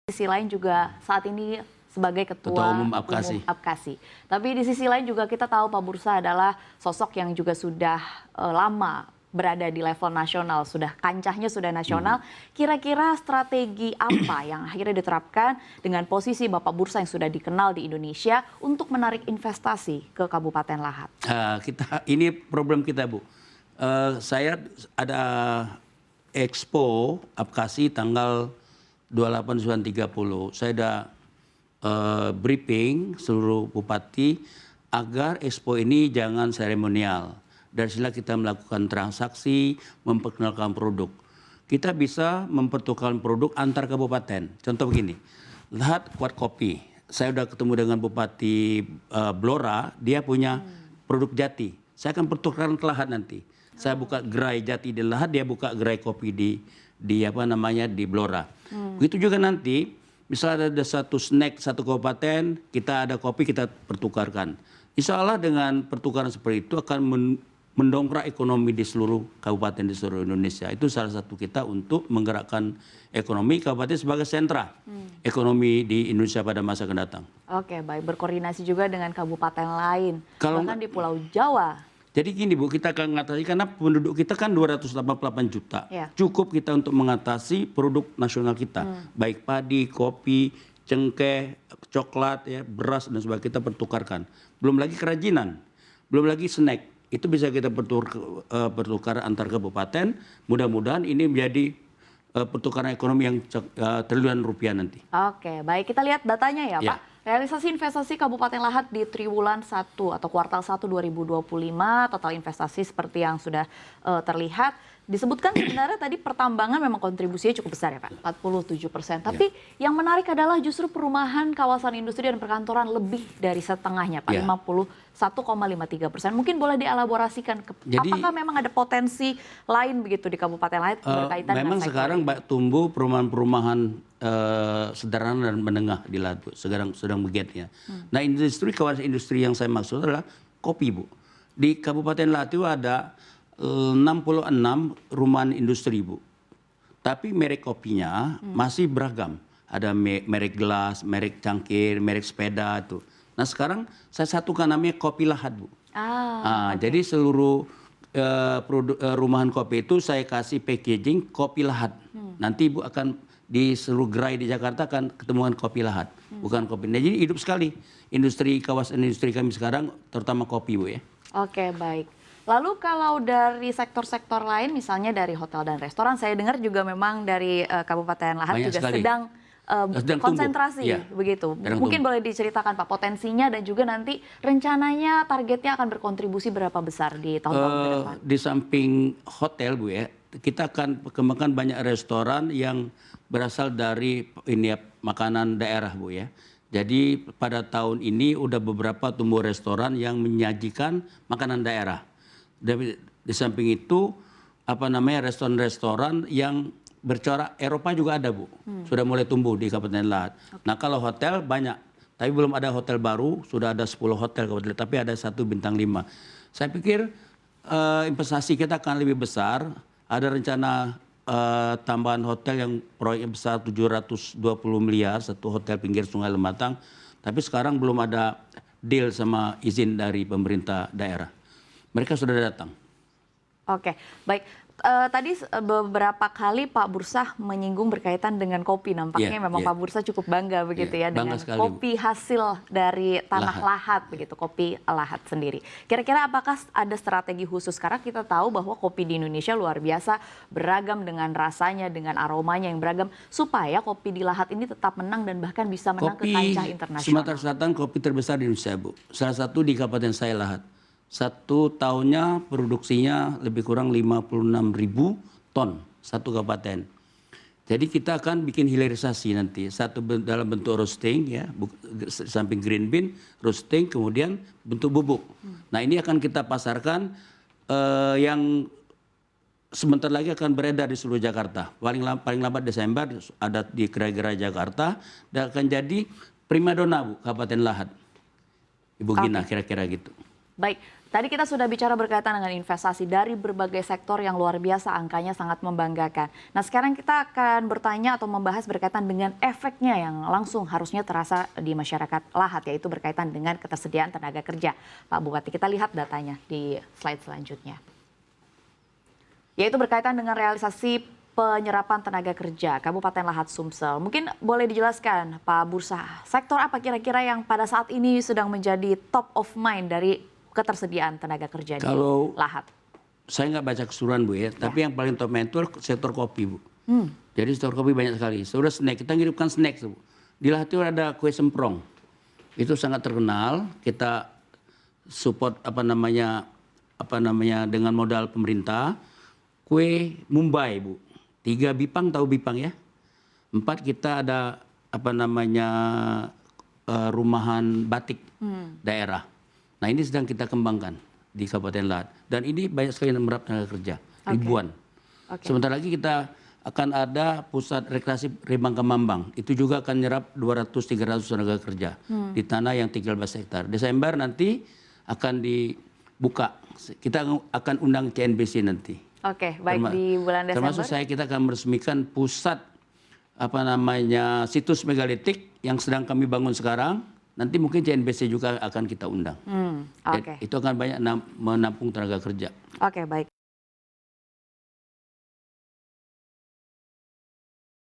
sisi lain juga saat ini sebagai Ketua Umum Apkasi. Tapi di sisi lain juga kita tahu Pak Bursa adalah sosok yang juga sudah lama berada di level nasional, sudah kancahnya sudah nasional. Kira-kira strategi apa yang akhirnya diterapkan dengan posisi Bapak Bursa yang sudah dikenal di Indonesia untuk menarik investasi ke Kabupaten Lahat? Ini problem kita, Bu. Saya ada Expo Apkasi tanggal 28-30. Saya ada briefing seluruh bupati agar Expo ini jangan seremonial. Dari sini kita melakukan transaksi, memperkenalkan produk. Kita bisa mempertukarkan produk antar kabupaten. Contoh begini, Lahat kuat kopi. Saya sudah ketemu dengan Bupati Blora, dia punya produk jati. Saya akan pertukarkan ke Lahat nanti. Saya buka gerai jati di Lahat, dia buka gerai kopi di Blora. Begitu juga nanti, misalnya ada satu snack satu kabupaten, kita ada kopi kita pertukarkan. Insya Allah dengan pertukaran seperti itu akan mendongkrak ekonomi di seluruh kabupaten di seluruh Indonesia. Itu salah satu kita untuk menggerakkan ekonomi kabupaten sebagai sentra ekonomi di Indonesia pada masa akan datang. Oke, baik. Berkoordinasi juga dengan kabupaten lain, bahkan di Pulau Jawa. Jadi gini Bu, kita akan mengatasi karena penduduk kita kan 288 juta. Ya. Cukup kita untuk mengatasi produk nasional kita. Baik padi, kopi, cengkeh, coklat, ya, beras dan sebagainya kita pertukarkan. Belum lagi kerajinan, belum lagi snack. Itu bisa kita pertukar antar kabupaten. Mudah-mudahan ini menjadi pertukaran ekonomi yang triliunan rupiah nanti. Oke, baik. Kita lihat datanya ya, Pak. Realisasi investasi Kabupaten Lahat di triwulan 1 atau kuartal 1 2025, total investasi seperti yang sudah terlihat. Disebutkan sebenarnya tadi pertambangan memang kontribusinya cukup besar ya Pak, 47%. Tapi yang menarik adalah justru perumahan, kawasan industri dan perkantoran lebih dari setengahnya Pak, 51,53%. Mungkin boleh dielaborasikan, apakah memang ada potensi lain begitu di Kabupaten Lahat berkaitan dengan memang sekarang tumbuh perumahan-perumahan sederhana dan menengah di Lahat, Bu. Sedang begitu ya. Nah kawasan industri yang saya maksud adalah kopi, Bu. Di Kabupaten Lahat itu ada 66 rumahan industri, Bu. Tapi merek kopinya masih beragam. Ada merek gelas, merek cangkir, merek sepeda itu. Nah sekarang saya satukan namanya Kopi Lahat, Bu. Jadi seluruh rumahan kopi itu saya kasih packaging Kopi Lahat. Nanti Ibu akan di seluruh gerai di Jakarta akan ketemuan Kopi Lahat, bukan kopi. Nah, jadi hidup sekali kawasan industri kami sekarang, terutama kopi, Bu ya. Oke, baik. Lalu kalau dari sektor-sektor lain, misalnya dari hotel dan restoran, saya dengar juga memang dari Kabupaten Lahat juga sedang konsentrasi, begitu. Mungkin boleh diceritakan Pak potensinya dan juga nanti rencananya targetnya akan berkontribusi berapa besar di tahun-tahun ke depan? Di samping hotel, Bu ya, kita akan kembangkan banyak restoran yang berasal dari makanan daerah, Bu ya. Jadi pada tahun ini udah beberapa tumbuh restoran yang menyajikan makanan daerah. Di samping itu restoran-restoran yang bercorak Eropa juga ada, Bu. Sudah mulai tumbuh di Kabupaten Lahat. Nah kalau hotel banyak, tapi belum ada hotel baru. Sudah ada 10 hotel Kabupaten Lahat, tapi ada 1 bintang 5. Saya pikir investasi kita akan lebih besar. Ada rencana tambahan hotel yang proyeknya besar 720 miliar, satu hotel pinggir Sungai Lematang. Tapi sekarang belum ada deal sama izin dari pemerintah daerah. Mereka sudah datang. Oke, baik. Tadi beberapa kali Pak Bursa menyinggung berkaitan dengan kopi. Nampaknya memang Pak Bursa cukup bangga begitu ya dengan sekali, kopi hasil dari tanah Lahat begitu, kopi Lahat sendiri. Kira-kira apakah ada strategi khusus? Karena kita tahu bahwa kopi di Indonesia luar biasa beragam dengan rasanya, dengan aromanya yang beragam, supaya kopi di Lahat ini tetap menang dan bahkan bisa menang ke kancah internasional. Sumatera Selatan kopi terbesar di Indonesia, Bu. Salah satu di Kabupaten saya Lahat. Satu tahunnya produksinya lebih kurang 56.000 ton satu kabupaten. Jadi kita akan bikin hilirisasi nanti, satu dalam bentuk roasting ya, samping green bean, roasting, kemudian bentuk bubuk. Nah ini akan kita pasarkan yang sebentar lagi akan beredar di seluruh Jakarta. Paling lambat Desember ada di gerai-gerai Jakarta dan akan jadi primadona, Bu, Kabupaten Lahat. Ibu Gina kira-kira gitu. Baik, tadi kita sudah bicara berkaitan dengan investasi dari berbagai sektor yang luar biasa, angkanya sangat membanggakan. Nah, sekarang kita akan bertanya atau membahas berkaitan dengan efeknya yang langsung harusnya terasa di masyarakat Lahat, yaitu berkaitan dengan ketersediaan tenaga kerja. Pak Bupati, kita lihat datanya di slide selanjutnya. Yaitu berkaitan dengan realisasi penyerapan tenaga kerja Kabupaten Lahat Sumsel. Mungkin boleh dijelaskan, Pak Bursa, sektor apa kira-kira yang pada saat ini sedang menjadi top of mind dari ketersediaan tenaga kerja di Lahat? Saya nggak baca keseluruhan Bu ya, tapi yang paling top itu sektor kopi Bu. Jadi sektor kopi banyak sekali. Sudah snack, kita ngirimkan snack Bu. Di Lahat itu ada kue semprong, itu sangat terkenal. Kita support apa namanya dengan modal pemerintah. Kue Mumbai Bu, 3 Bipang, tahu Bipang ya? 4 kita ada rumahan batik daerah. Nah ini sedang kita kembangkan di Kabupaten Lahat. Dan ini banyak sekali yang merap tenaga kerja, ribuan. Sebentar lagi kita akan ada pusat rekreasi Rembang Kemambang. Itu juga akan nyerap 200-300 tenaga kerja di tanah yang 13 hektar. Desember nanti akan dibuka. Kita akan undang CNBC nanti. Oke, baik di bulan Desember. Termasuk kita akan meresmikan pusat situs megalitik yang sedang kami bangun sekarang. Nanti mungkin CNBC juga akan kita undang. Itu akan banyak menampung tenaga kerja. Oke, baik.